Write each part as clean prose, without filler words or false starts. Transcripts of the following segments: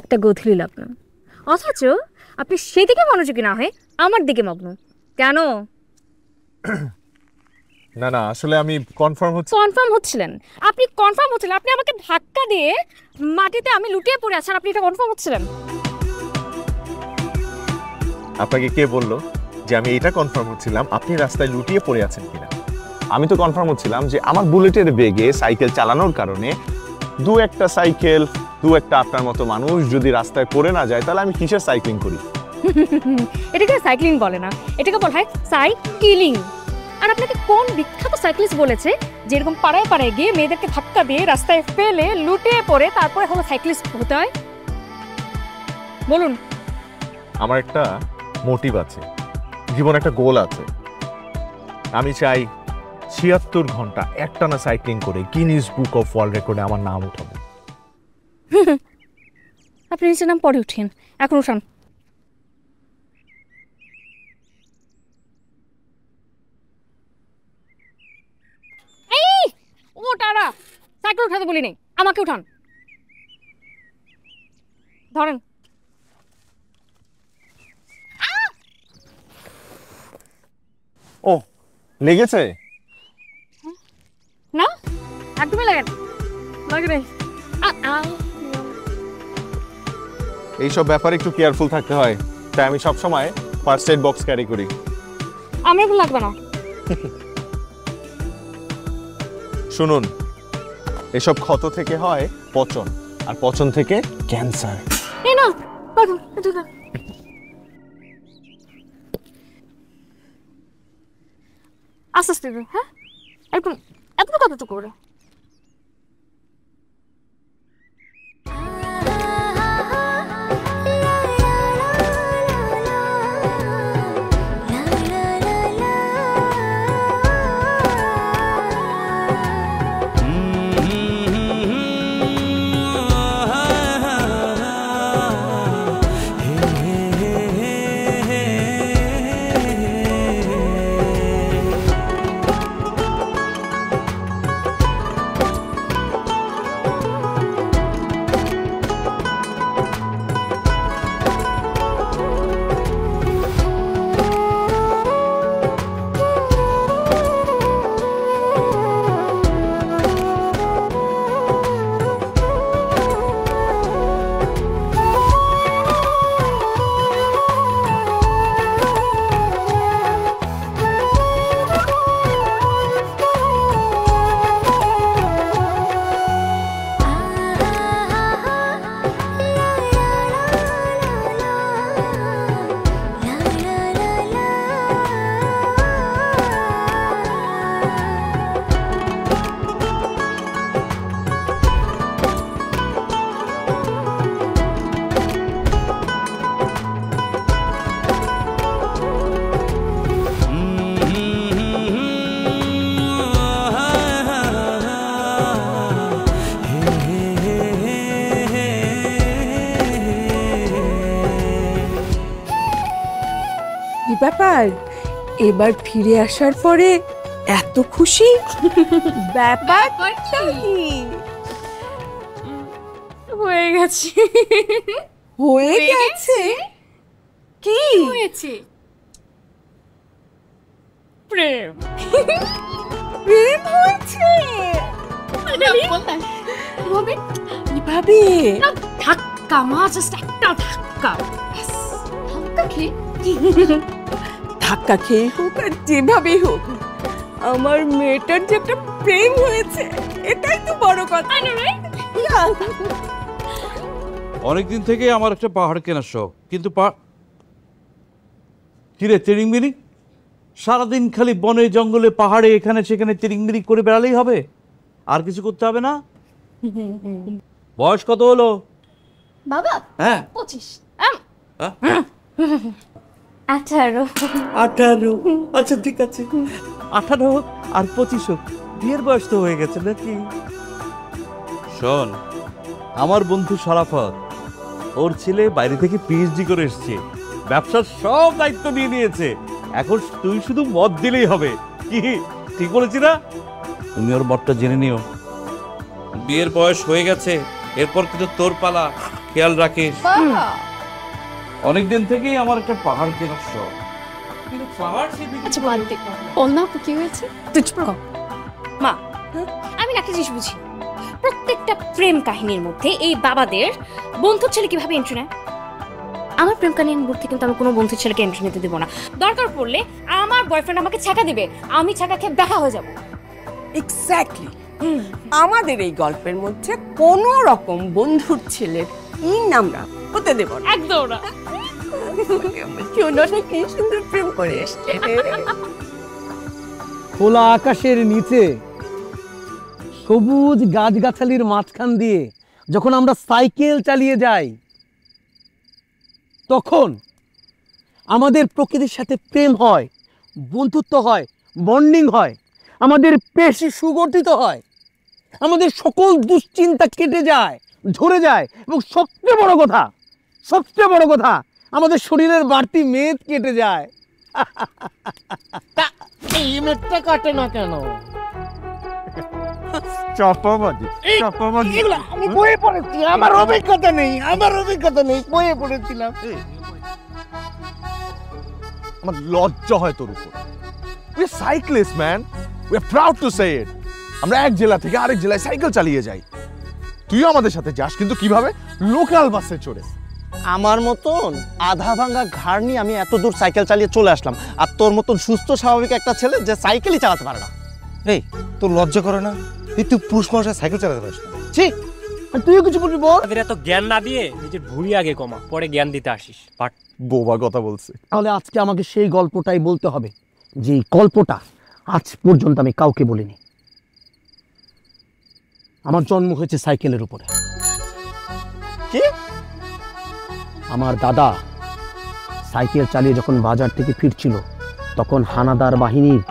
একটা গধূলি লগ্ন, অথচ আপনি সেদিকে মনোযোগী না হয়ে আমার দিকে মগ্ন কেন? না না, আসলে আমি কনফার্ম হচ্ছিলেন। আপনি কনফার্ম হচ্ছিলেন, আপনি আমাকে ধাক্কা দিয়ে মাটিতে আমি লুটিয়ে পড়ে আছি আর আপনি এটা কনফার্ম হচ্ছিলেন। আপনাকে কে বললো যে আমি এটা কনফার্ম হচ্ছিলাম আপনি রাস্তায় লুটিয়ে পড়ে আছেন কিনা? আমি তো কনফার্ম হচ্ছিলাম যে আমার বুলেটের বেগে সাইকেল চালানোর কারণে দু একটা সাইকেল, দু একটা আপনার মতো মানুষ যদি রাস্তায় পড়ে না যায়, তাহলে আমি কিসের সাইক্লিং করি? এটাকে সাইক্লিং বলে না, এটাকে বলা হয় সাইক্লিং। আর আপনাকে কোন বিখ্যাত সাইক্লিস্ট বলেছে যে এরকম পাড়ায় পাড়ায় গিয়ে মেয়েদেরকে ধাক্কা দিয়ে রাস্তায় ফেলে লুটিয়ে পড়ে তারপরে হলো সাইক্লিস্ট হতে হয়? বলুন। আমার একটা মোটিভ আছে, জীবনে একটা গোল আছে। আমি চাই ৭৬ ঘন্টা একটানা সাইক্লিং করে গিনিস বুক অফ ওয়ার্ল্ড রেকর্ডে আমার নাম উঠাবো। আপনি নিচের নাম পরে উঠেন, এখন উঠান। ওটারা সাইকেল উঠাতে বলি নেই, আমাকে উঠান। ধরেন। ও লেগেছে? না একদমই লাগে নাই। এইসব ব্যাপারে একটু কেয়ারফুল থাকতে হয়, তাই আমি সবসময় ফার্স্ট এড বক্স ক্যারি করি। আমার ভুল লাগবে না। শুনুন, এসব ক্ষত থেকে হয় পচন, আর পচন থেকে ক্যান্সার। এই না পাগল, এটা না। আস্তে আস্তে, হ্যাঁ একদম এতটুকু কতটুকু করে। ব্যাপার, এবার ফিরে আসার পরে এত খুশি? ব্যাপারটা কি? হয়ে গেছে। হয়ে গেছে? কি হয়েছে? প্রেম। প্রেম হয়েছে? কিভাবে? ধাক্কা মা, জাস্ট একটা ধাক্কা। ধাক্কা খেয়ে ধাক্কা খেয়ে হোক আর যেভাবেই হোক, আমার মেয়েটার যে একটা প্রেম হয়েছে, এটাই তো বড় কথা। অনেকদিন থেকে আমার একটা পাহাড় কেনার শখ, কিন্তু কিরে চিরিংমিরি, সারাদিন খালি বনে জঙ্গলে পাহাড়ে এখানে সেখানে চিরিংমিরি করে বেড়ালেই হবে? আর কিছু করতে হবে না? বয়স কত হলো বাবা? হ্যাঁ 25। 18। 18? আচ্ছা ঠিক আছে, 18 আর 25 হোক, বিয়ের বয়স তো হয়ে গেছে নাকি? শোন, আমার বন্ধু শরাফত, ওর ছেলে বাইরে থেকে পিএইচডি করে এসছে, ব্যবসার সব দায়িত্ব নিয়ে নিয়েছে। এখন তুই শুধু মত দিলেই হবে। কি ঠিক বলেছি না? তুমি ওর মতটা জেনে নিও। বিয়ের বয়স হয়ে গেছে, এরপর কিন্তু তোর পালা। খেয়াল রাখিস। অনেকদিন থেকেই আমার একটা পাহাড় কেনার শখ, কিন্তু পাহাড় আচ্ছা বাদ দে, বল না কি হয়েছে, তুই চুপ কর। মা, আমি একটা জিনিস বুঝি, প্রত্যেকটা প্রেম কাহিনীর মধ্যে এই বাবাদের বন্ধুর ছেলে কিভাবে এন্ট্রি নেয়। আমার প্রেম কাহিনীর মধ্যে কিন্তু আমি কোনো বন্ধুর ছেলেকে এন্ট্রি নিতে দেবো না। দরকার পড়লে আমার বয়ফ্রেন্ড আমাকে ছাকা দিবে, আমি ছাকা খেয়ে দেখা হয়ে যাবো। এক্স্যাক্টলি, আমাদের এই গল্পের মধ্যে কোনো রকম বন্ধুর ছেলের আমরা হতে দেব না, একদম না। শোনো না কি সুন্দর প্রেম করে এসছে। খোলা আকাশের নিচে সবুজ গাছগাছালির মাঝখান দিয়ে যখন আমরা সাইকেল চালিয়ে যাই, তখন আমাদের প্রকৃতির সাথে প্রেম হয়, বন্ধুত্ব হয়, বন্ডিং হয়, আমাদের পেশি সুগঠিত হয়, আমাদের সকল দুশ্চিন্তা কেটে যায়, ঝরে যায়, এবং সবচেয়ে বড় কথা আমাদের শরীরের বাড়তি মেদ কেটে যায়। তা এই মেদটা কাটে না কেন? এগুলো আমি বইয়ে পড়েছি, আমার অভিজ্ঞতা নেই, বইয়ে পড়েছিলাম। আমার লজ্জা হয় তোর উপর। We are cyclist man, we are proud to say it. আমরা এক জেলা থেকে আরেক জেলায় সাইকেল চালিয়ে যাই। তুইও আমাদের সাথে যাস, কিন্তু কিভাবে? লোকাল বাসে চড়ে। আমার মতন আধা ভাঙা ঘাড় নিয়ে আমি এত দূর সাইকেল চালিয়ে চলে আসলাম, আর তোর মতন সুস্থ স্বাভাবিক একটা ছেলে যে সাইকেলই চালাতে পারে না। এই তোর লজ্জা করে না? তুই পুরুষ মানুষের সাইকেল চালাতে পারিস না? ঠিক, তুইও কিছু বলবি বল। তাদের এত জ্ঞান না দিয়ে নিজের ভুঁড়ি আগে কমা, পরে জ্ঞান দিতে আসিস। বাট বোবা কথা বলছে। তাহলে আজকে আমাকে সেই গল্পটাই বলতে হবে, যে গল্পটা আজ পর্যন্ত আমি কাউকে বলিনি। আমার জন্ম হয়েছে সাইকেলের উপরে। কি? আমার দাদা সাইকেল চালিয়ে যখন বাজার থেকে ফিরছিল, তখন হানাদার বাহিনীর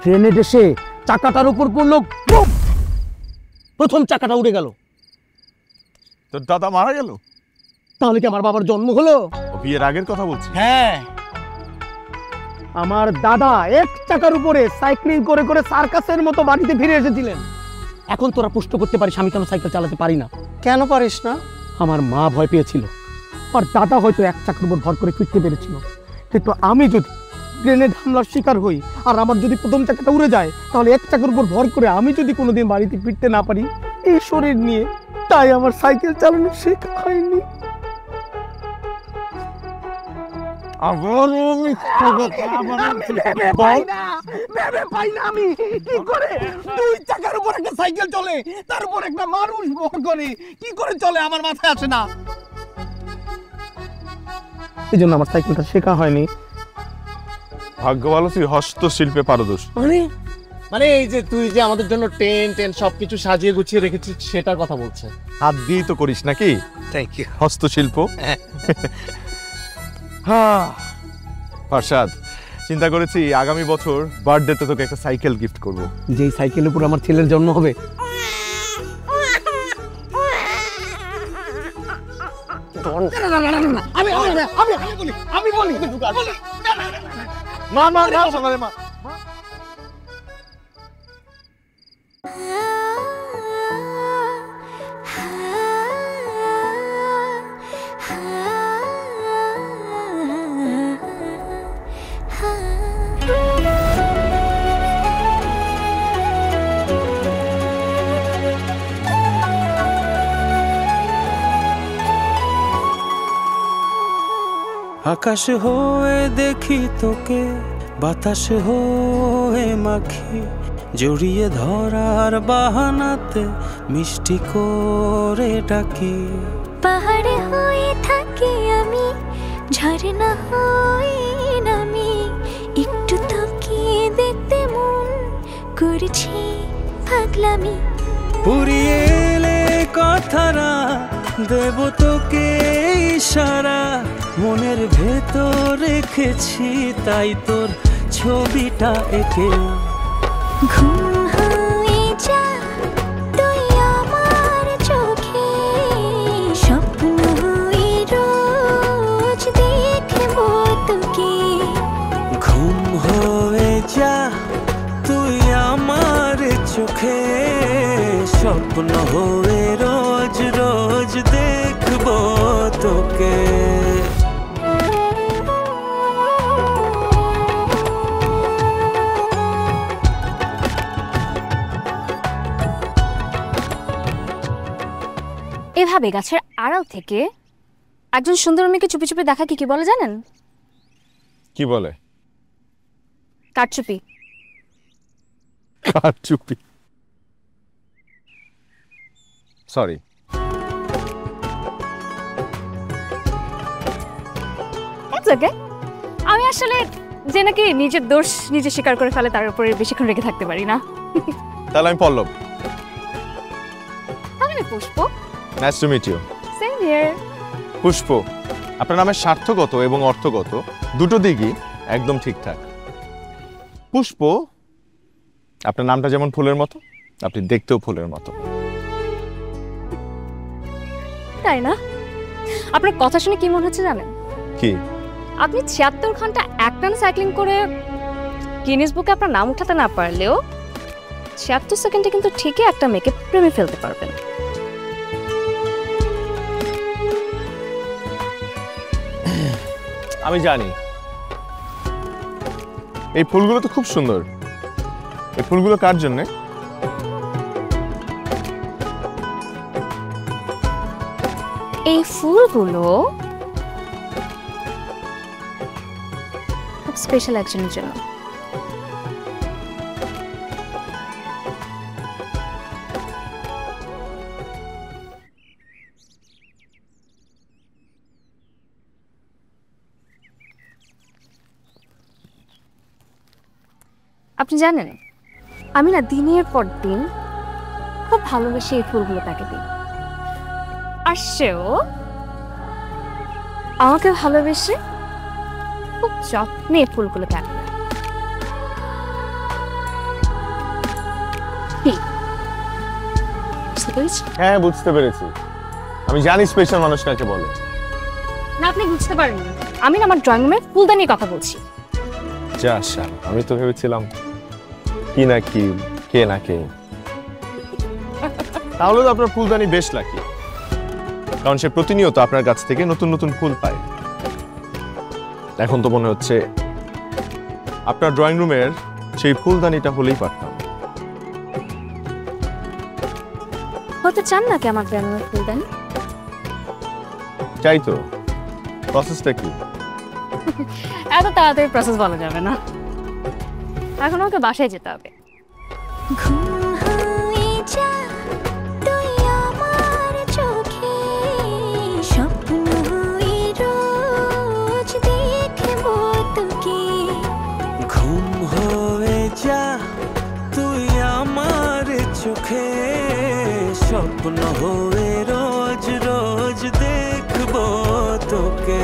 গ্রেনেড এসে চাকাটার উপর পড়লো, প্রথম চাকাটা উড়ে গেল। তোর দাদা মারা গেল? তাহলে কি আমার বাবার জন্ম হলো? বিয়ের আগের কথা বলছি। হ্যাঁ, আমার দাদা এক চাকার উপরে সাইক্লিং করে করে সার্কাসের মতো বাড়িতে ফিরে এসেছিলেন। এখন তোরা প্রশ্ন করতে পারিস আমি কেন সাইকেল চালাতে পারি না। কেন পারিস না? আমার মা ভয় পেয়েছিল, আর দাদা হয়তো এক চাকার উপর ভর করে ফিরতে পেরেছিল, কিন্তু আমি যদি গ্রেনেড হামলার শিকার হই আর আমার যদি প্রথম চাকাটা উড়ে যায়, তাহলে এক চাকার উপর ভর করে আমি যদি কোনোদিন বাড়িতে ফিরতে না পারি এই শরীর নিয়ে, তাই আমার সাইকেল চালানো শেখা হয়নি। আমি কি করে দুই চাকার উপর একটা সাইকেল চলে, তার উপর একটা মানুষ ভর করে, কি করে চলে আমার মাথায় আসে না। এই জন্য আমার সাইকেলটা শেখা হয়নি। ভাগ্য ভালো তুই হস্তশিল্পে পারদর্শী। মানে এই যে তুই যে আমাদের জন্য টেন্ট সবকিছু সাজিয়ে গুছিয়ে রেখেছিস, সেটার কথা বলছে। হাত দিয়েই তো করিস নাকি? Thank you. হস্তশিল্প। ফারশাদ, চিন্তা করেছি আগামী বছর বার্থডেতে তোকে একটা সাইকেল গিফট করব। যেই সাইকেলের উপর আমার ছেলের জন্ম হবে। আমি বলি মা মা মা সকালে মা। আকাশ হয়ে দেখি তোকে, বাতাস হয়ে মাখি, জড়িয়ে ধরার বাহানাতে মিষ্টি করে ডাকি। পাহাড়ে হয়ে থাকি আমি, ঝর্ণা হয়ে নামি, একটু তাকিয়ে দেখতে মন করছি পাগলামি। পুরিয়ে এলে কথারা দেব তোকে ইশারা, মনের ভেতর রেখেছি তাই তোর ছবিটা এঁকে। ঘুম হয়ে যা তুই আমার চোখে, স্বপ্ন হয়ে রোজ দেখবো তোকে। ঘুম হয়ে যা তুই আমার চোখে, স্বপ্ন হয়ে রোজ রোজ দেখ দেখবো তোকে। এভাবে গাছের আড়াল থেকে একজন সুন্দর মেয়েকে চুপি চুপি দেখা কি বলে জানেন? কি বলে? কারচুপি। কারচুপি, সরি। ওকে, আমি আসলে যে নাকি নিজের দোষ নিজে স্বীকার করে ফেলে তার উপরে বেশিক্ষণ রেখে থাকতে পারি না। তাহলে আমি পল্লব। তাহলে Pushpa. Nice to meet you. Same here. Pushpa, আপনার নামের স্বার্থগত এবং অর্থগত দুটো দিকই একদম ঠিকঠাক। পুষ্প, আপনার নামটা যেমন ফুলের মতো, আপনি দেখতেও ফুলের মতো। তাই না? আপনার কথা শুনে কি মনে হচ্ছে জানেন? কি? আপনি ৭৬ ঘন্টা একটানা সাইক্লিং করে গিনেস বুকে আপনার নাম উঠাতে না পারলেও ৭৬ সেকেন্ডে কিন্তু ঠিকই একটা মেয়েকে প্রেমে ফেলতে পারবেন। আমি জানি। এই ফুলগুলো তো খুব সুন্দর। এই ফুলগুলো কার জন্য? এই ফুলগুলো খুব স্পেশাল একজনের জন্য। আপনি জানেন, আমি না দিনের পর দিন খুব ভালোবেসে এই ফুলগুলো তাকে দিই, আর সেও আমাকে ভালোবেসে খুব যত্নে এই ফুলগুলো তাকে দেয়। বুঝতে পেরেছি? হ্যাঁ, বুঝতে পেরেছি। আমি জানি স্পেশাল মানুষ কাকে বলে। না, আপনি বুঝতে পারেননি। আমি না আমার ড্রয়িং রুমে ফুলদানি কথা বলছি। যা শালা, আমি তো ভেবেছিলাম কি না কি, কে না কে। তাহলে তো আপনার ফুলদানি বেশ লাকি, কারণ সে প্রতিনিয়ত আপনার কাছ থেকে নতুন নতুন ফুল পায়। এখন তো মনে হচ্ছে আপনার ড্রয়িং রুমের সেই ফুলদানিটা হলেই পারতাম। হতে চান নাকি আমার ড্রয়িং রুমের ফুলদানি? চাই তো। প্রসেসটা কি? এত তাড়াতাড়ি প্রসেস বলা যাবে না, এখন আমাকে বাসায় যেতে হবে। ঘুম হয়ে যা তুই আমার চোখে, স্বপ্ন হয়ে রোজ রোজ দেখবো তোকে।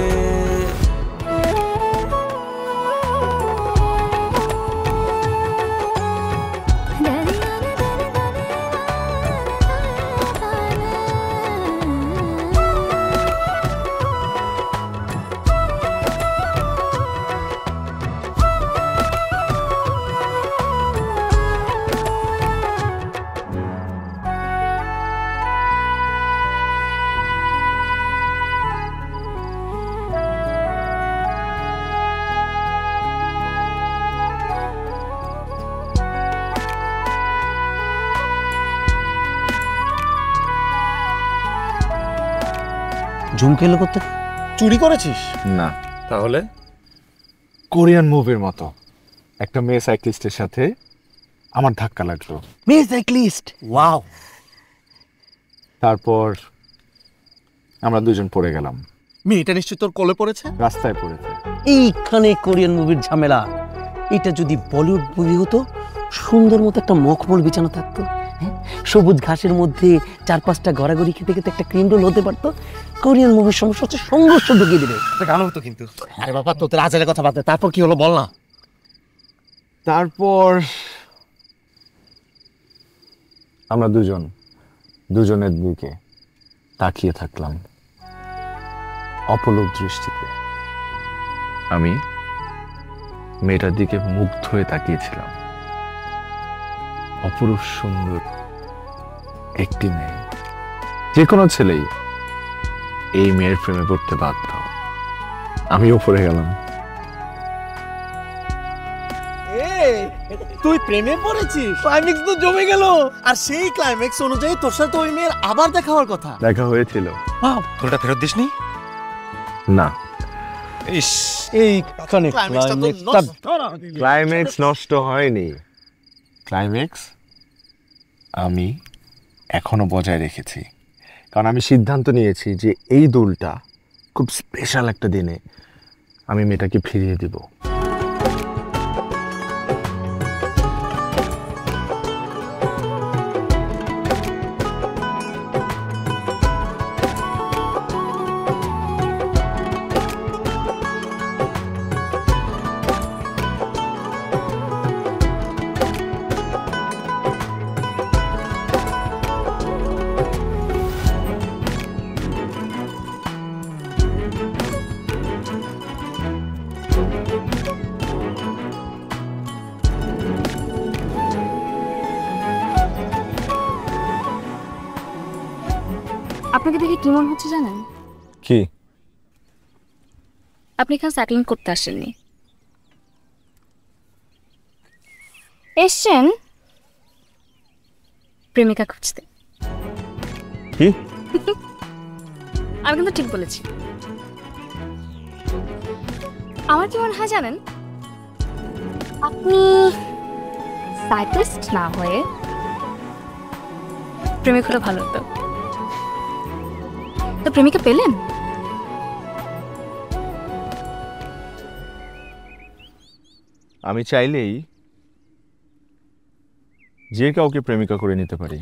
ঝুমকে এলো করতে চুরি করেছিস? না, তাহলে কোরিয়ান মুভির মতো একটা মেয়ে সাইক্লিস্টের সাথে আমার ধাক্কা লাগলো। মেয়ে সাইক্লিস্ট? ওয়াও। তারপর আমরা দুজন পড়ে গেলাম। মেয়েটা নিশ্চয়ই তোর কোলে পড়েছে? রাস্তায় পড়েছে। এইখানে কোরিয়ান মুভির ঝামেলা। এটা যদি বলিউড মুভি হতো, সুন্দর মতো একটা মখমল বিছানো থাকতো, সবুজ ঘাসের মধ্যে 4-5টা গড়াগড়ি খেতে খেতে একটা ক্রিম রোল হতে পারতো। কোরিয়ান মুভির সমস্যা হচ্ছে সংঘর্ষ ঢুকিয়ে দেবে। গান হতো কিন্তু। আরে বাবা, তোদের আজের কথা বাদ দে। তারপর কি হলো বল না। তারপর আমরা দুজনের দিকে তাকিয়ে থাকলাম অপলক দৃষ্টিতে। আমি মেয়েটার দিকে মুগ্ধ হয়ে তাকিয়েছিলাম। অপরূপ সুন্দর একটি মেয়ে। যে কোনো ছেলেই এই মেয়ের প্রেমে পড়তে বাধ্য। আমি উপরে গেলাম। তুই প্রেমে পড়েছিস? ক্লাইম্যাক্স তো জমে গেল। আর সেই ক্লাইম্যাক্স অনুযায়ী তোর সাথে ওই মেয়ের আবার দেখা হওয়ার কথা। দেখা হয়েছিল। ফুলটা ফেরত দিসনি? না, ইস, এই ক্লাইম্যাক্স নষ্ট হয়নি। ক্লাইম্যাক্স আমি এখনো বজায় রেখেছি, কারণ আমি সিদ্ধান্ত নিয়েছি যে এই দুলটা খুব স্পেশাল একটা দিনে আমি মেয়েটাকে ফিরিয়ে দিব। আপনাকে দেখে কি মনে হচ্ছে জানেন? কি? আপনি এখানে সাইক্লিং করতে আসেননি, এসছেন প্রেমিকা খুঁজতে। কি? আমি কিন্তু ঠিক বলেছি। আমার কি মনে হয় জানেন, আপনি সাইক্লিস্ট না হয়ে প্রেমিক হলে ভালো হতো। তো প্রেমিকা পেলেন? আমি চাইলেই যে কাউকে প্রেমিকা করে নিতে পারি,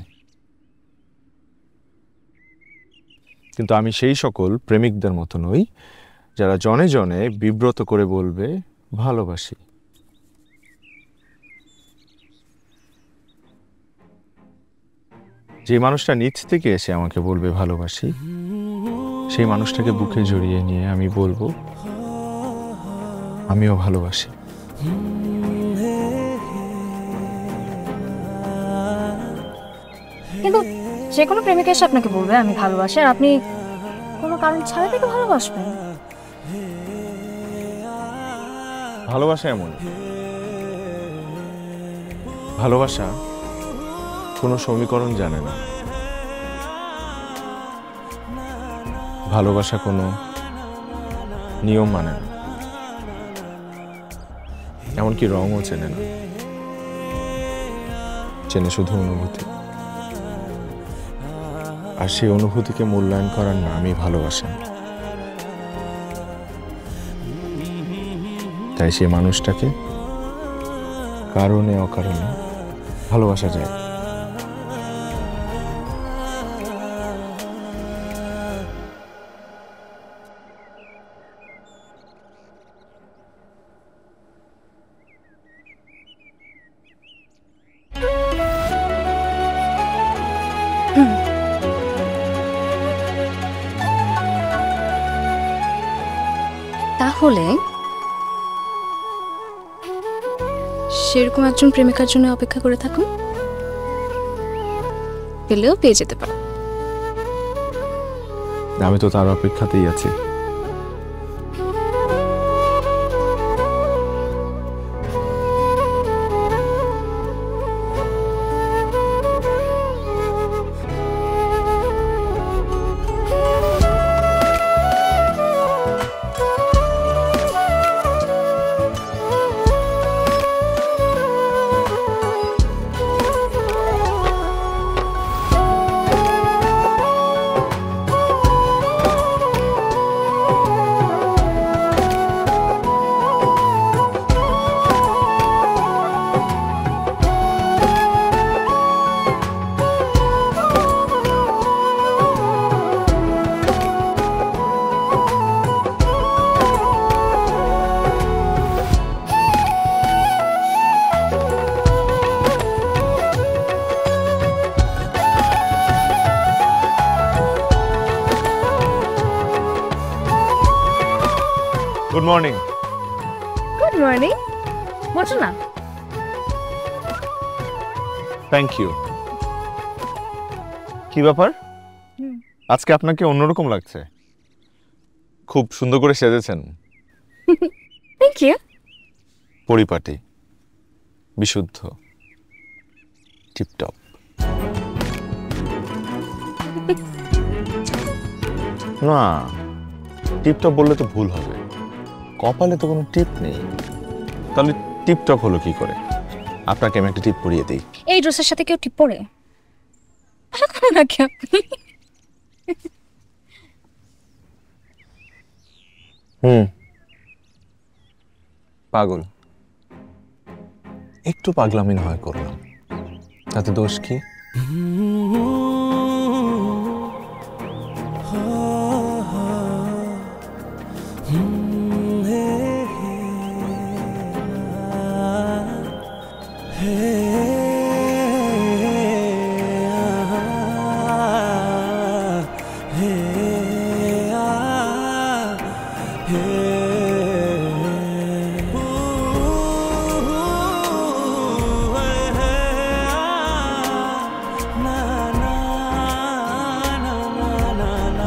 কিন্তু আমি সেই সকল প্রেমিকদের মতো নই যারা জনে জনে বিব্রত করে বলবে ভালোবাসি। যে মানুষটা নিচ থেকে এসে আমাকে বলবে ভালোবাসি, সেই মানুষটাকে বুকে জড়িয়ে নিয়ে আমি বলবো আমিও ভালোবাসি। কিন্তু যে কোনো প্রেমিকা এসে আপনাকে বলবে আমি ভালোবাসি, আর আপনি কোনো কারণ ছাড়া তাকে ভালোবাসবেন। ভালোবাসা এমন, ভালোবাসা কোনো সমীকরণ জানে না, ভালোবাসা কোনো নিয়ম মানে না, এমনকি রঙও চেনে না, চেনে শুধু অনুভূতি। আর সেই অনুভূতিকে মূল্যায়ন করার নামই ভালোবাসা। তাই সেই মানুষটাকে কারণে অকারণে ভালোবাসা যায়। তাহলে সেরকম একজন প্রেমিকার জন্য অপেক্ষা করে থাকুন, পেলেও পেয়ে যেতে পারো। আমি তো তার অপেক্ষাতেই আছি। Good morning. Good morning. বসো না। Thank you. কি ব্যাপার, আজকে আপনাকে অন্যরকম লাগছে? খুব সুন্দর করে সেজেছেন। Thank you. পরিপাটি, বিশুদ্ধ, টিপটপ। না, টিপটপ বললে তো ভুল হবে, কপালে তো কোনো টিপ নেই, তাহলে টিপটপ হলো কি করে? আপনাকে আমি একটা টিপ পরিয়ে দিই। এই ড্রেসের সাথে কেউ টিপ পরে নাকি আপনি? পাগল, একটু পাগলামি না হয় করলাম, তাতে দোষ কি?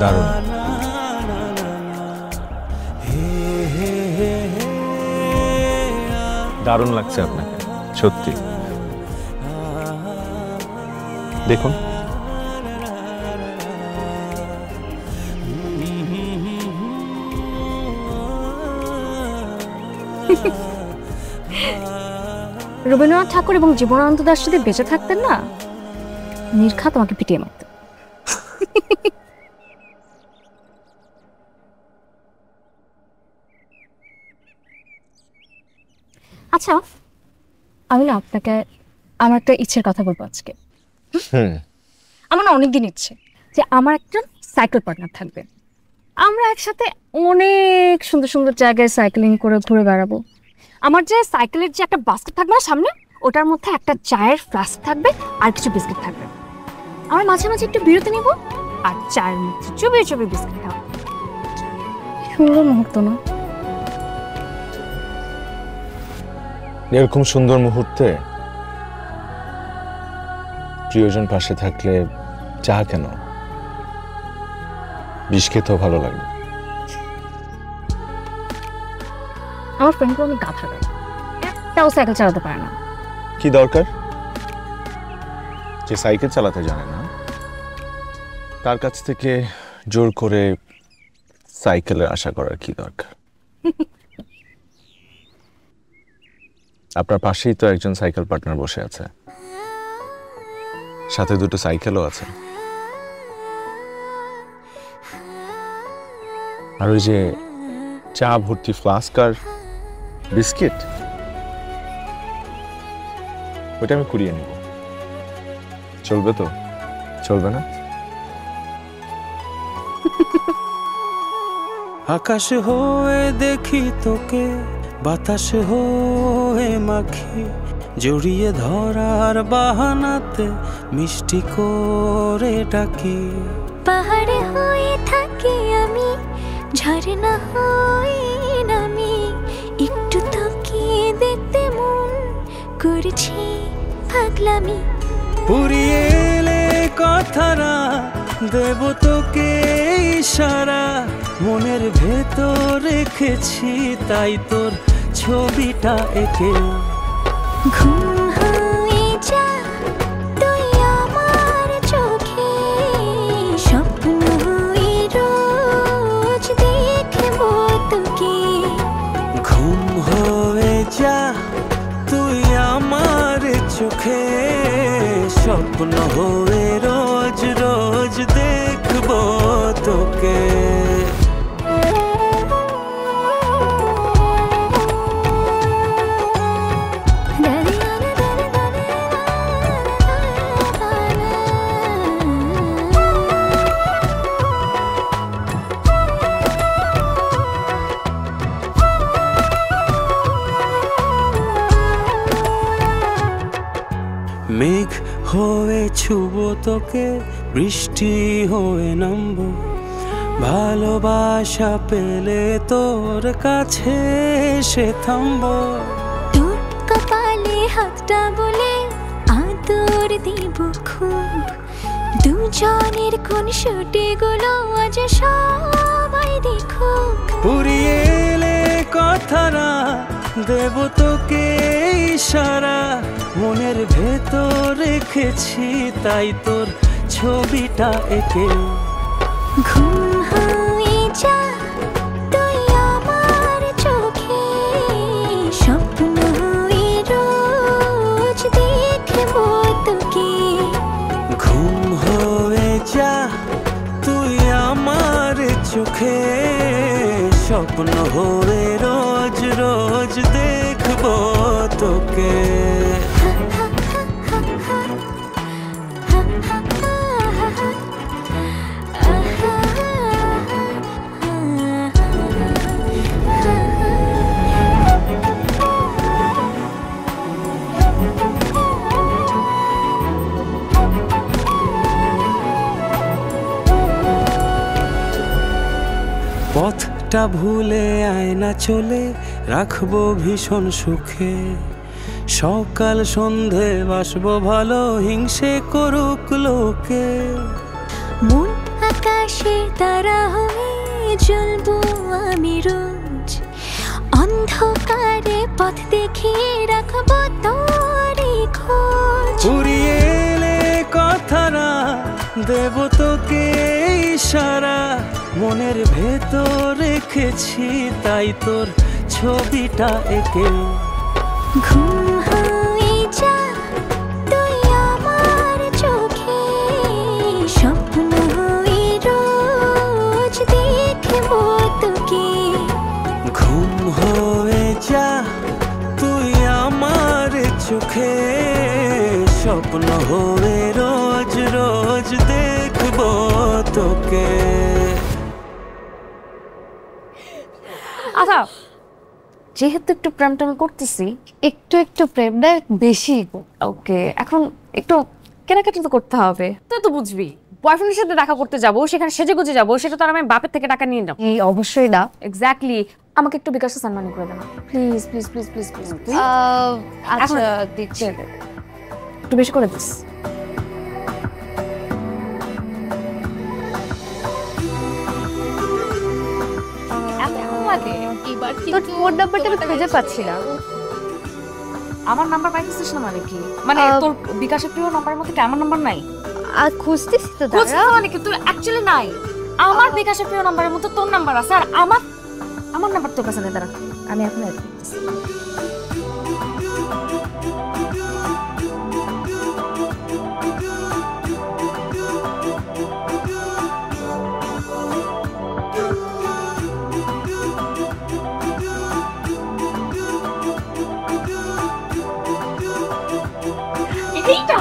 দারুণ। দারুণ লাগছে আপনাকে, সত্যি। দেখুন, রবীন্দ্রনাথ ঠাকুর এবং জীবনানন্দ দাশ যদি বেঁচে থাকতেন না, নির্ঘাত তোমাকে পিটিয়ে মারত। আচ্ছা, আমি না আপনাকে আমার একটা ইচ্ছের কথা বলবো আজকে। আমার না অনেকদিন ইচ্ছে যে আমার একটা সাইকেল পার্টনার থাকবে, আমরা একসাথে অনেক সুন্দর সুন্দর জায়গায় সাইকেলিং করে ঘুরে বেড়াবো। আমার যে সাইকেলের যে একটা বাস্কেট থাকবে না সামনে, ওটার মধ্যে একটা চায়ের ফ্লাস্ক থাকবে আর কিছু বিস্কিট থাকবে। আমরা মাঝে মাঝে একটু বিরতি নিব আর চায়ের মধ্যে চুবিয়ে চুবিয়ে বিস্কিট খাবো। সুন্দর মুহূর্ত না? এরকম সুন্দর মুহূর্তে প্রিয়জন পাশে থাকলে চা কেন, বিষ খেতেও ভালো লাগবে। আমার ফ্রেন্ডগুলো অনেক গাধা গাধা, একটাও সাইকেল চালাতে পারে না। কি দরকার? যে সাইকেল চালাতে জানে না তার কাছ থেকে জোর করে সাইকেলের আশা করার কি দরকার? আপনার পাশেই তো একজন সাইকেল পার্টনার বসে আছে, সাথে দুটো সাইকেলও আছে। আর ওই যে চা ভর্তি ফ্লাস্ক আর বিস্কিট, ওটা আমি কুড়িয়ে নেব। চলবে তো? চলবে না? আকাশ হয়ে দেখি তোকে, বাতাস হয়ে মাখি, জড়িয়ে ধরার বাহানাতে মিষ্টি করে ডাকি। পাহাড়ে হয়ে থাকি আমি, ঝর্ণা হয়ে নামি, একটু তাকিয়ে দেখতে মন করছি পাগলামি। পুরিয়ে এলে কথারা দেব তোকে ইশারা, মনের ভেতর রেখেছি তাই তোর ছবিটা এঁকে। ঘুম হয়ে যা তুই আমার চোখে, স্বপ্ন হয়ে রোজ দেখবো তোকে। ঘুম হয়ে যা তুই আমার চোখে, স্বপ্ন হয়ে রোজ রোজ দেখবো তোকে। মেঘ হয়ে ছুব তোকে, বৃষ্টি হয়ে নামবো, ভালোবাসা পেলে তোর কাছে এসে থামবো। তোর কপালে হাতটা বলে আদর দিব খুব, দু দুজনের কোন শুটে গুলো আজ সবাই দেখুক। পুরিয়ে এলে কথারা দেব তোকে ইশারা, মনের ভেতর রেখেছি তাই তোর ছবিটা এঁকে। ঘুম হয়ে যা তুই আমার চোখে, স্বপ্ন হয়ে রোজ দেখব তোকে। ঘুম হয়ে যা তুই আমার চোখে, স্বপ্ন হয়ে রোজ রোজ দেখব তোকে। পথটা ভুলে আয়না চলে রাখবো ভীষণ সুখে, সকাল সন্ধে বাসবো ভালো হিংসে করুক লোকে। মন আকাশে তারা হয়ে জ্বলবো আমি রোজ, অন্ধকারে পথ দেখিয়ে রাখবো তোরই খোঁজ। পুরিয়ে এলে কথারা দেব তোকে ইশারা, মনের ভেতর রেখেছি তাই তোর ছবিটা এঁকে। ঘুম হয়ে যা তুই আমার চোখে, স্বপ্ন হয়ে রোজ দেখব তোকে। ঘুম হয়ে যা তুই আমার চোখে, স্বপ্ন হয়ে রোজ রোজ দেখব তোকে। আচ্ছা, যেহেতু একটু প্রেম টেম করতেছি, একটু একটু প্রেমটা বেশি। ওকে, এখন একটু কেনাকাটা তো করতে হবে। তুই তো বুঝবি, বয়ফ্রেন্ডের সাথে দেখা করতে যাবো, সেখানে সেজে গুজে যাবো, সেটা তো আর আমি বাপের থেকে টাকা নিয়ে নেব। এই অবশ্যই না। এক্স্যাক্টলি। আমাকে একটু বিকাশে সম্মান করে দেনা please please please please please. আচ্ছা দিচ্ছি, একটু বেশি করে দিস। তোর ফোন নাম্বারটা আমি খুঁজে পাচ্ছি না। আমার নাম্বার পাইতেছিস না মানে কি? মানে তোর বিকাশের প্রিয় নাম্বারের মধ্যে কি আমার নাম্বার নাই? আর খুঁজতেছি তো দাঁড়া। খুঁজছিস মানে কি? তোর অ্যাকচুয়ালি নাই। আমার বিকাশের প্রিয় নাম্বারের মধ্যে তোর নাম্বার আছে, আর আমার নাম্বার তোর কাছে নেই। দাঁড়া, আমি এখন অ্যাড করতেছি। এইটা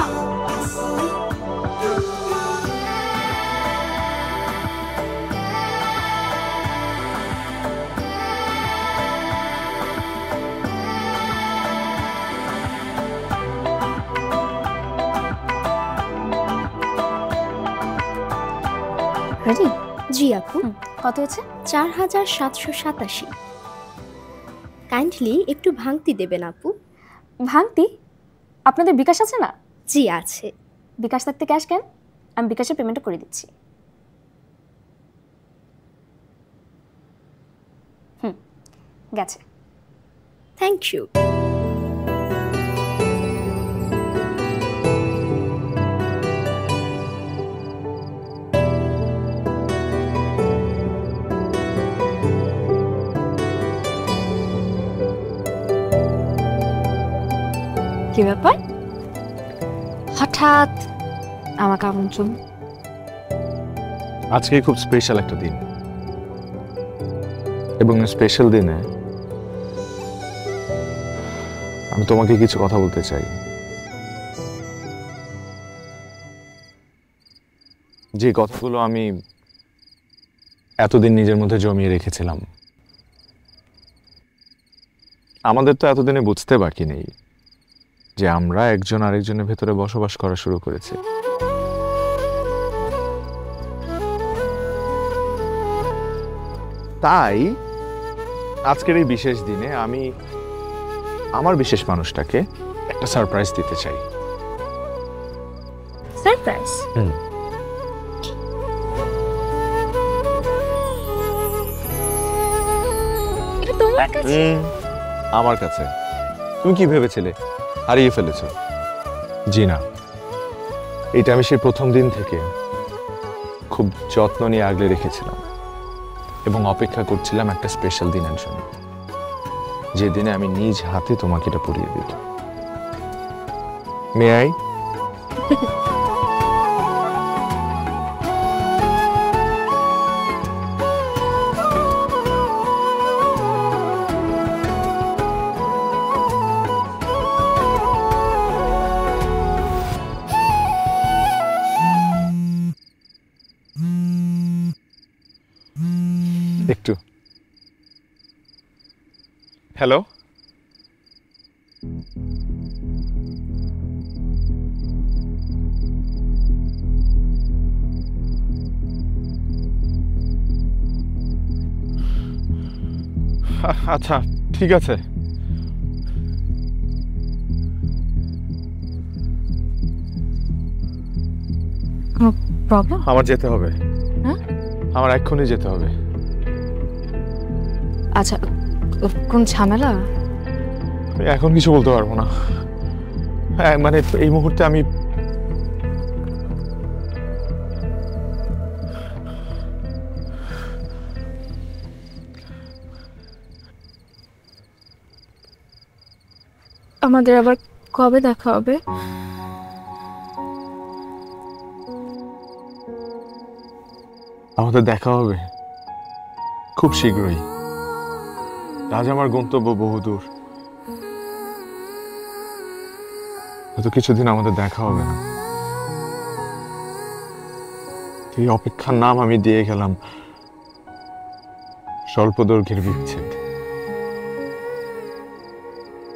রেডি? জি আপু। কত হয়েছে? 4787। কাইন্ডলি একটু ভাঙতি দেবেন আপু। ভাঙতি? আপনাদের বিকাশ আছে না? জি আছে। বিকাশ থাকতে ক্যাশ কেন? আমি বিকাশের পেমেন্টটা করে দিচ্ছি। গেছে। Thank you. কি ব্যাপার, হঠাৎ আমাকে আমন্ত্রণ? আজকে খুব স্পেশাল একটা দিন, এবং স্পেশাল দিনে আমি তোমাকে কিছু কথা বলতে চাই। যে কথাগুলো আমি এতদিন নিজের মধ্যে জমিয়ে রেখেছিলাম। আমাদের তো এতদিনে বুঝতে বাকি নেই যে আমরা একজন আরেকজনের ভেতরে বসবাস করা শুরু করেছি। তাই আজকের এই বিশেষ দিনে আমি আমার বিশেষ মানুষটাকে একটা সারপ্রাইজ দিতে চাই। সারপ্রাইজ? আমার কাছে? আমার কাছে। তুমি কি ভেবেছিলে হারিয়ে ফেলেছো? জি না, এটা আমি সেই প্রথম দিন থেকে খুব যত্ন নিয়ে আগলে রেখেছিলাম এবং অপেক্ষা করছিলাম একটা স্পেশাল দিনের জন্য, যে দিনে আমি নিজ হাতে তোমাকে এটা পরিয়ে দিত। May I? একটু। হ্যালো, আচ্ছা ঠিক আছে। প্রবলেম? আমার যেতে হবে। হ্যাঁ? আমার এক্ষুনি যেতে হবে। আচ্ছা, কোন ঝামেলা? আমি এখন কিছু বলতে পারবো না। হ্যাঁ, মানে এই মুহূর্তে আমি আমাদের আবার কবে দেখা হবে? আমাদের দেখা হবে খুব শীঘ্রই। আজ আমার গন্তব্য বহুদূর, হয়তো কিছুদিন আমাদের দেখা হবে না। এই অপেক্ষার নাম আমি দিয়ে গেলাম স্বল্পদৈর্ঘ্যের বিচ্ছেদ।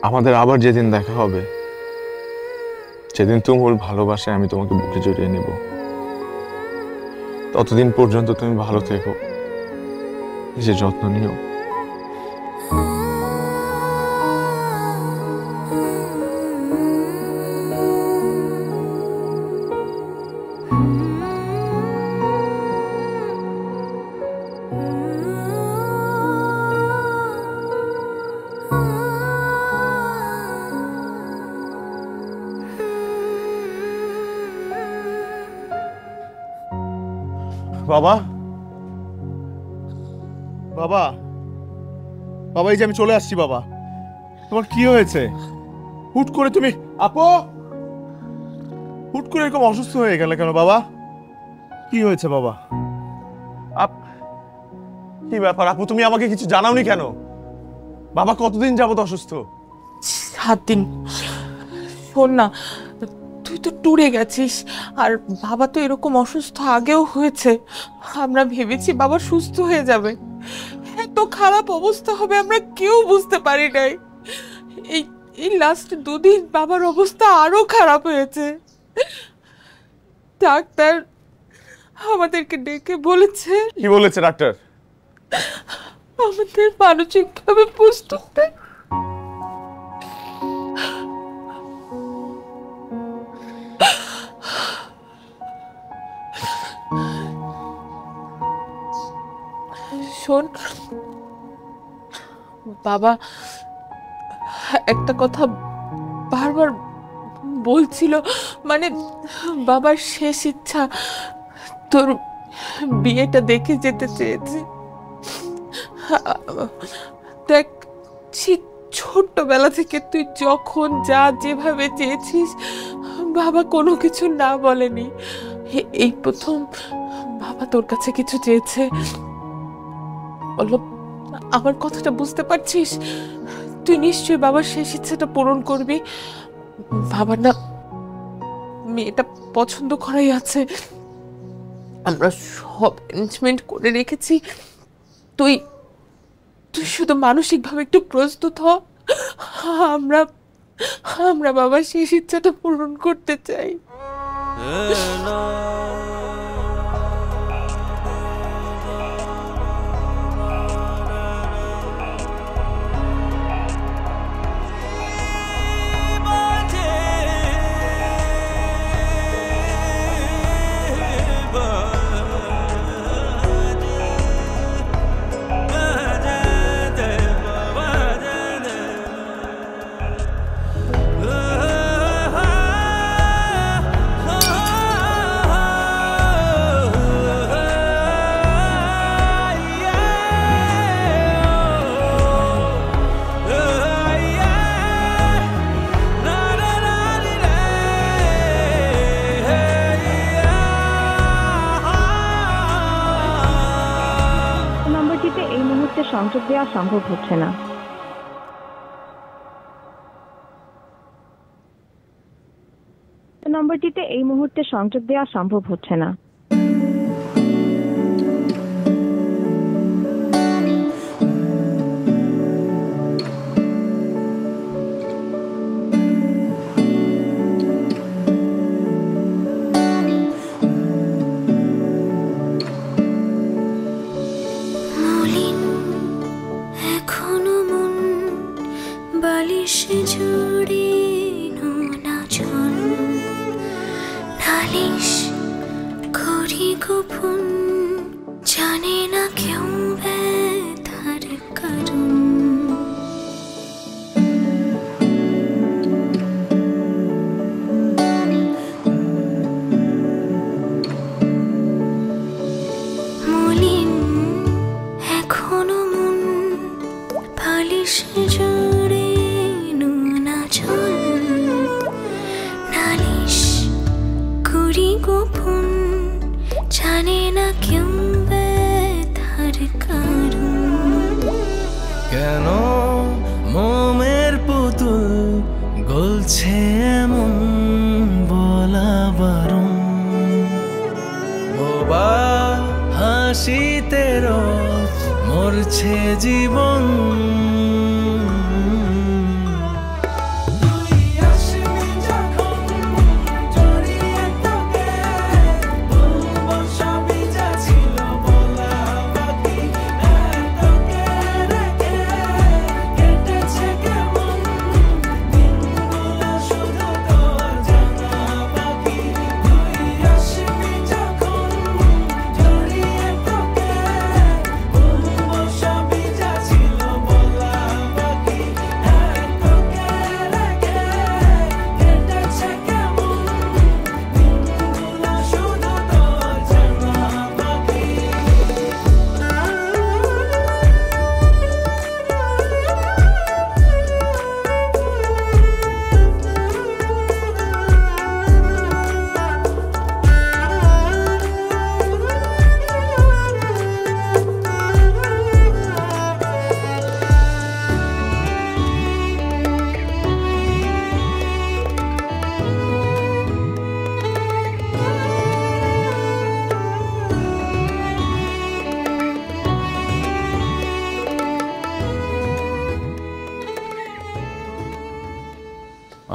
আমাদের আবার যেদিন দেখা হবে সেদিন তুমুল ভালোবাসায় আমি তোমাকে বুকে জড়িয়ে নেব। ততদিন পর্যন্ত তুমি ভালো থেকো, নিজের যত্ন নিও। বাবা, বাবা, বাবা, এই যে আমি চলে আসছি। বাবা, তোমার কি হয়েছে? হুট করে তুমি আপু হুট করে এরকম অসুস্থ হয়ে গেলে কেন বাবা? কি হয়েছে বাবা? কি ব্যাপার আপু, তুমি আমাকে কিছু জানাওনি কেন? বাবা কতদিন যাবত অসুস্থ? 7 দিন। শোন না, তুই তো ট্যুরে গেছিস, আর বাবা তো এরকম অসুস্থ আগেও হয়েছে। আমরা ভেবেছি বাবা সুস্থ হয়ে যাবে, এত খারাপ অবস্থা হবে আমরা কেউ বুঝতে পারি নাই। এই লাস্ট 2 দিন বাবার অবস্থা আরো খারাপ হয়েছে। ডাক্তার আমাদেরকে ডেকে বলেছে। কি বলেছে ডাক্তার? আমাদের মানসিকভাবে প্রস্তুত নেই। শোন বাবা, একটা কথা বারবার বলছিল, মানে বাবার শেষ ইচ্ছা তোর বিয়েটা দেখে যেতে চেয়েছে। দেখ, ছোট্টবেলা থেকে তুই যখন যা যেভাবে চেয়েছিস বাবা কোনো কিছু না বলেনি। এই প্রথম বাবা তোর কাছে কিছু চেয়েছে। বলল, আমার কথাটা বুঝতে পারছিস? তুই নিশ্চয়ই বাবার শেষ ইচ্ছাটা পূরণ করবি। বাবার না মেয়েটা পছন্দ করাই আছে, আমরা সব অ্যারেঞ্জমেন্ট করে রেখেছি। তুই শুধু মানসিকভাবে একটু প্রস্তুত হ। আমরা বাবার শেষ ইচ্ছাটা পূরণ করতে চাই। সংযোগ দেওয়া সম্ভব হচ্ছে না। নম্বরটিতে এই মুহূর্তে সংযোগ দেওয়া সম্ভব হচ্ছে না। কেন মোমের পুতুল গলছে এমন বলা বারণ, বোবা হাসিতে রোজ মরছে জীবন।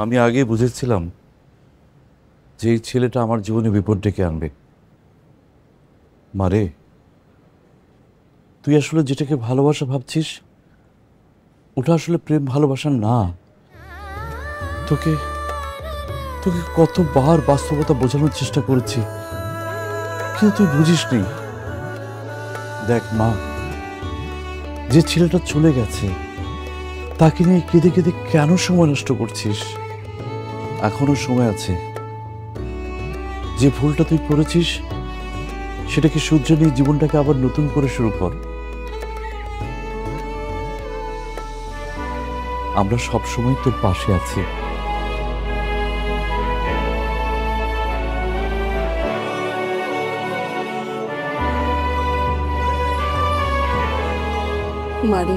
আমি আগে বুঝেছিলাম যে এই ছেলেটা আমার জীবনে বিপদ ডেকে আনবে। মারে, তুই আসলে যেটাকে ভালোবাসা ভাবছিস ওটা আসলে প্রেম ভালোবাসা না। তোকে তোকে কতবার বাস্তবতা বোঝানোর চেষ্টা করেছি, কিন্তু তুই বুঝিসনি। দেখ মা, যে ছেলেটা চলে গেছে তাকে নিয়ে কেঁদে কেঁদে কেন সময় নষ্ট করছিস? এখনো সময় আছে। যে ভুলটা তুই করেছিস সেটাকে শুধরে নিয়ে জীবনটাকে আবার নতুন করে শুরু কর। আমরা সবসময় তোর পাশে আছি। মারে,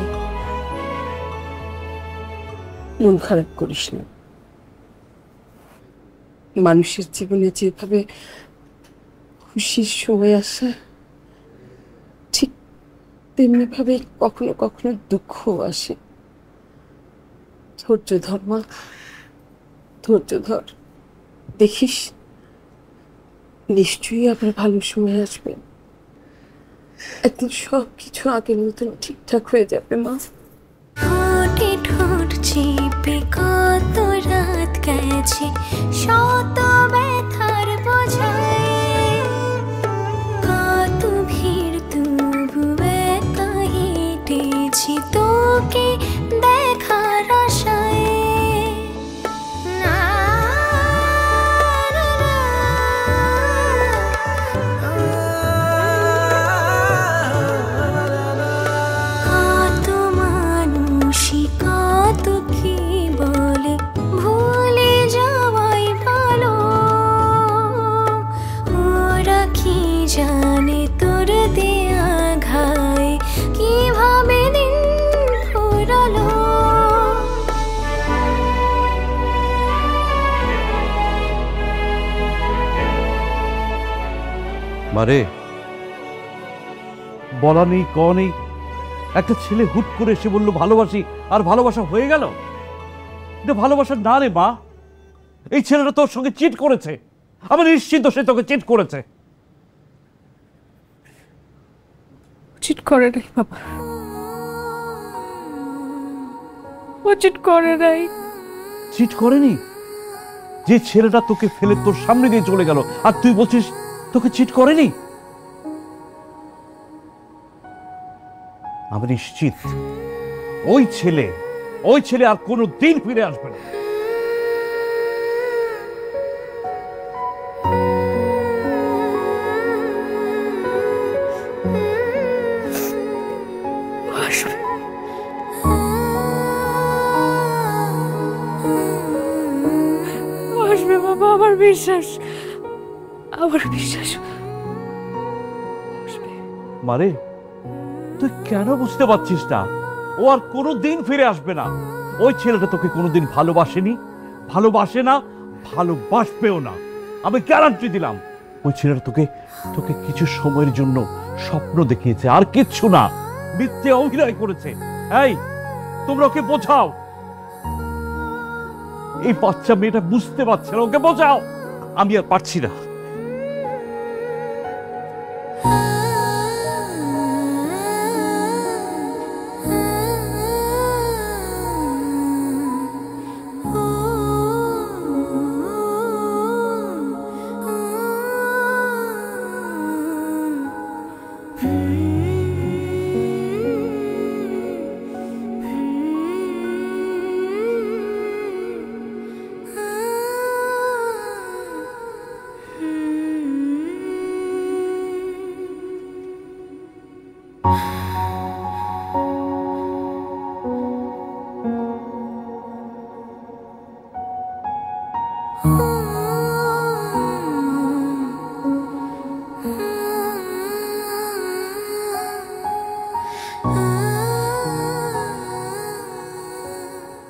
মন খারাপ করিস না। মানুষের জীবনে যেভাবে খুশির সময় আসে ঠিক তেমনি ভাবে কখনো কখনো দুঃখ আসে। ধৈর্য ধর মা, ধৈর্য ধর। দেখিস নিশ্চয়ই আবার ভালো সময় আসবে। একদিন সব কিছু আগের মতন ঠিকঠাক হয়ে যাবে মা। ঠোঁটে ঠোঁট চেপে কত রাত গেছে, শত ব্যথার বোঝায়, কত ভিড় তবু একা হেঁটেছি তোকে দেখার আশায়। জানে তোর দেয়া ঘায় কিভাবে মারে, বলা নেই ক নেই, একটা ছেলে হুট করে এসে বললো ভালোবাসি, আর ভালোবাসা হয়ে গেল। এটা ভালোবাসা না রে মা। এই ছেলেটা তোর সঙ্গে চিট করেছে, আমি নিশ্চিত সে তোকে চিট করেছে। চিট করে নাই বাবা, ও চিট করে নাই। চিট করেনি? যে ছেলেটা তোকে ফেলে তোর সামনে দিয়ে চলে গেল আর তুই বলছিস তোকে চিট করেনি? আমি নিশ্চিত ওই ছেলে আর কোনো দিন ফিরে আসবে না। আসবে বাবা, আমার বিশ্বাস, আমার বিশ্বাস। মারে, তুই কেন বুঝতে পারছিস না? ও আর কোনোদিন ফিরে আসবে না। ওই ছেলেটা তোকে কোনোদিন ভালোবাসেনি, ভালোবাসে না, ভালোবাসবেও না। আমি গ্যারান্টি দিলাম। ওই ছেলেটা তোকে কিছু সময়ের জন্য স্বপ্ন দেখিয়েছে, আর কিচ্ছু না। মিথ্যে অভিনয় করেছে। এই, তোমরা ওকে বোঝাও। এই বাচ্চা মেয়েটা বুঝতে পারছে না, ওকে বোঝাও। আমি আর পারছি না।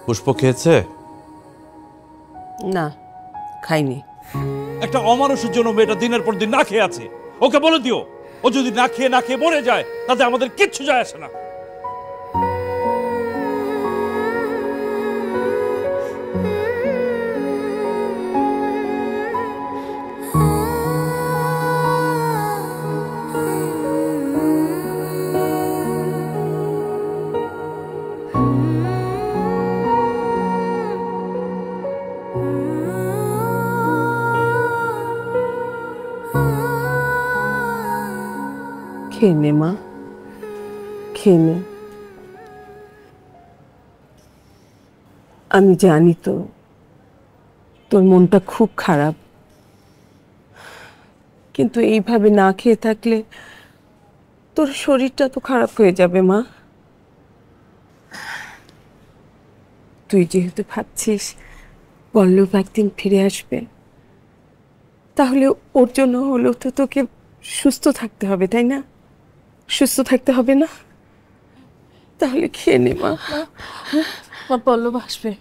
পুষ্প খেয়েছে? না, খাইনি। একটা অমানুষের জন্য মেয়েটা দিনের পর দিন না খেয়ে আছে। ওকে বলে দিও, ও যদি না খেয়ে মরে যায় তাতে আমাদের কিচ্ছু যায় আসে না। খেয়ে নে মা, খেয়ে নে। আমি জানি তো তোর মনটা খুব খারাপ, কিন্তু এইভাবে না খেয়ে থাকলে তোর শরীরটা তো খারাপ হয়ে যাবে মা। তুই যেহেতু ভাবছিস পল্লব একদিন ফিরে আসবে, তাহলে ওর জন্য হলেও তো তোকে সুস্থ থাকতে হবে, তাই না? সুস্থ থাকতে হবে না? তাহলে খেয়ে নে মা। মা, পল্লব আসবে,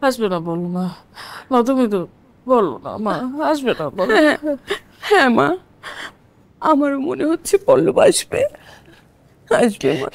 আসবে না বলো মা। মা তুমি তো বলো না মা, আসবে না বলো। হ্যাঁ মা, আমারও মনে হচ্ছে পল্লব আসবে, আসবে মা।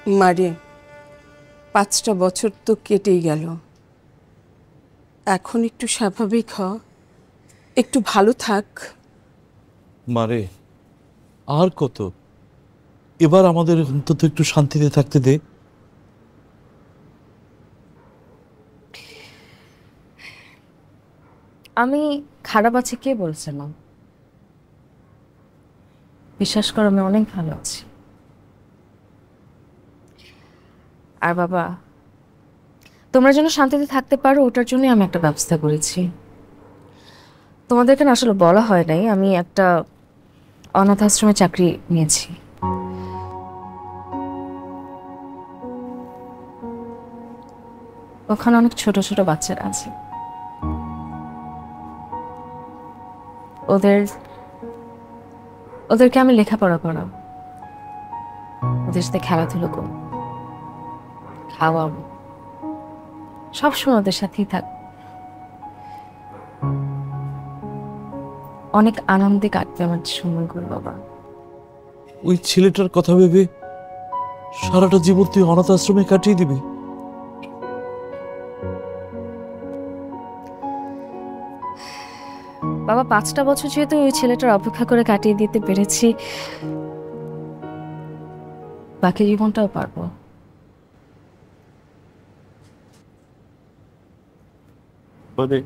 মারে 5টা বছর তো কেটেই গেল, এখন একটু স্বাভাবিক হ, একটু ভালো থাক। মারে আর কত, এবার আমাদের অন্তত একটু শান্তিতে থাকতে দে। আমি খারাপ আছি কে বলছে না? বিশ্বাস করো আমি অনেক ভালো আছি। আর বাবা, তোমরা যেন শান্তিতে থাকতে পারো ওটার জন্য আমি একটা ব্যবস্থা করেছি। তোমাদেরকে আসলে বলা হয় নাই, আমি একটা অনাথ আশ্রমে চাকরি নিয়েছি। ওখানে অনেক ছোট ছোট বাচ্চারা আছে, ওদেরকে আমি লেখাপড়া করাব, ওদের সাথে খেলাধুলো করব, খাওয়াবো, সবসময় ওদের সাথেই থাক। অনেক আনন্দে কাটবে আমার সময়গুলো বাবা। ওই ছেলেটার কথা ভেবে সারাটা জীবন তুই অনাথ আশ্রমে কাটিয়ে দিবি? বাবা 5টা বছর যেহেতু ওই ছেলেটার অপেক্ষা করে কাটিয়ে দিতে পেরেছি, বাকি জীবনটাও পারবো। মানে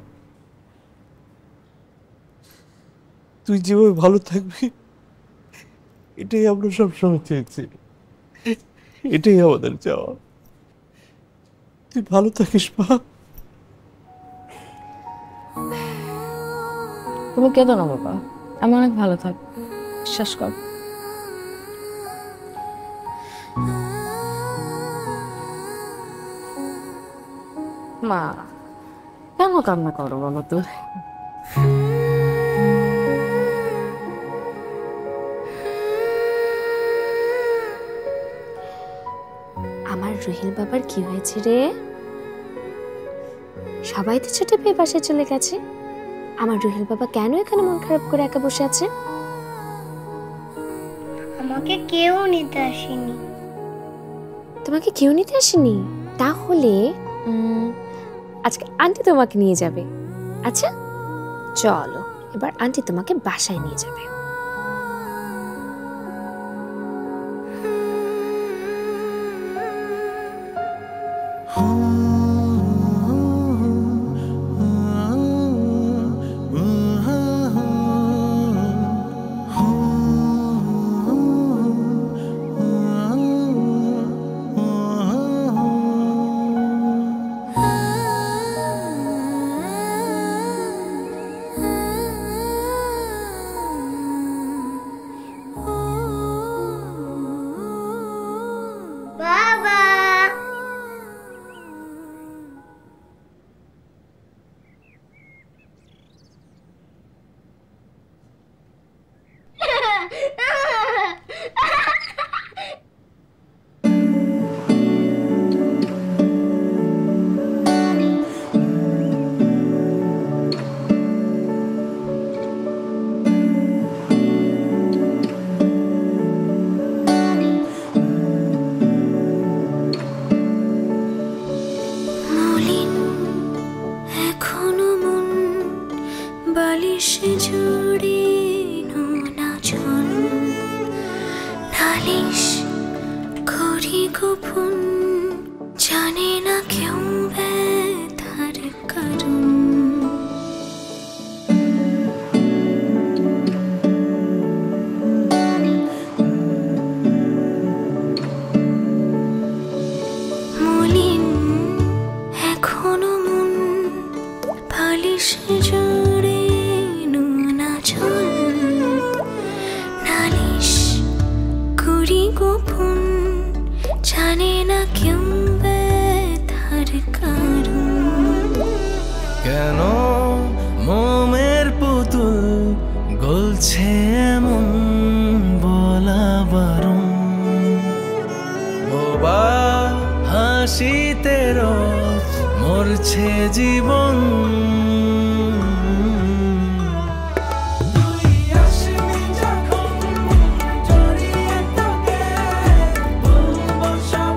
তুই যেভাবে ভালো থাকবি এটাই আমরা সবসময় চেয়েছি, এটাই আমাদের চাওয়া। তুই ভালো থাকিস মা। তুমি কেঁদো না বাবা, আমি অনেক ভালো থাক, বিশ্বাস কর। মা কেন কান্না করো বলো তো? আমার রুহিল বাবার কি হয়েছে রে? সবাই তো ছুটে পেয়ে বাসায় চলে গেছে, আমার রুহিল বাবা কেন এখানে মন খারাপ করে একা বসে আছে? আমাকে কেউ নিতে আসেনি। তোমাকে কেউ নিতে আসেনি? তাহলে আজকে আন্টি তোমাকে নিয়ে যাবে। আচ্ছা চলো, এবার আন্টি তোমাকে বাসায় নিয়ে যাবে। বালিশে জুড়ে নোনা ঝন নালিশ করি গোপন, জানে না কেউ ব্যথার কারণ। মলিন এখনো মন বালিশে জুড়ে নোনা ঝন নালিশ করি গোপন, জানে না কেউ ব্যথার কারণ। কেন মোমের পুতুল গলছে এমন বলা বারণ, বোবা হাসিতে রোজ মরছে জীবন। সব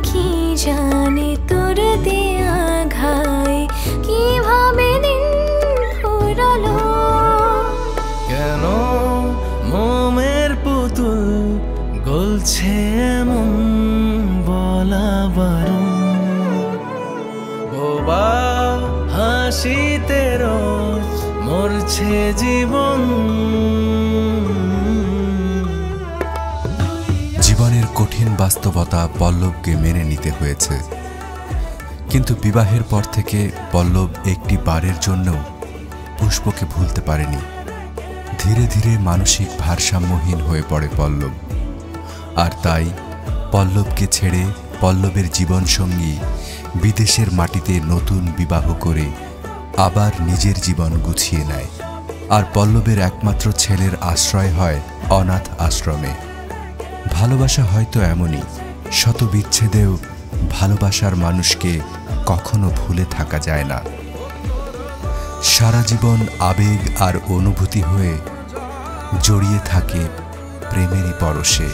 কি জানে তোর দেয়া ঘায় কিভাবে দিন ফুরালো। কেন মোমের পুতুল গলছে এমন বলা বারণ, বোবা হাসিতে রোজ মরছে জীবন। জীবনের কঠিন বাস্তবতা পল্লবকে মেনে নিতে হয়েছে, কিন্তু বিবাহের পর থেকে পল্লব একটি বারের জন্যও পুষ্পকে ভুলতে পারেনি। ধীরে ধীরে মানসিক ভারসাম্যহীন হয়ে পড়ে পল্লব, আর তাই পল্লবকে ছেড়ে পল্লবের জীবনসঙ্গী বিদেশের মাটিতে নতুন বিবাহ করে আবার নিজের জীবন গুছিয়ে নেয়। আর পল্লবের একমাত্র ছেলের আশ্রয় হয় অনাথ আশ্রমে। ভালোবাসা হয়তো এমনই, শত বিচ্ছেদেও ভালোবাসার মানুষকে কখনো ভুলে থাকা যায় না। সারা জীবন আবেগ আর অনুভূতি হয়ে জড়িয়ে থাকে প্রেমেরই পরশে।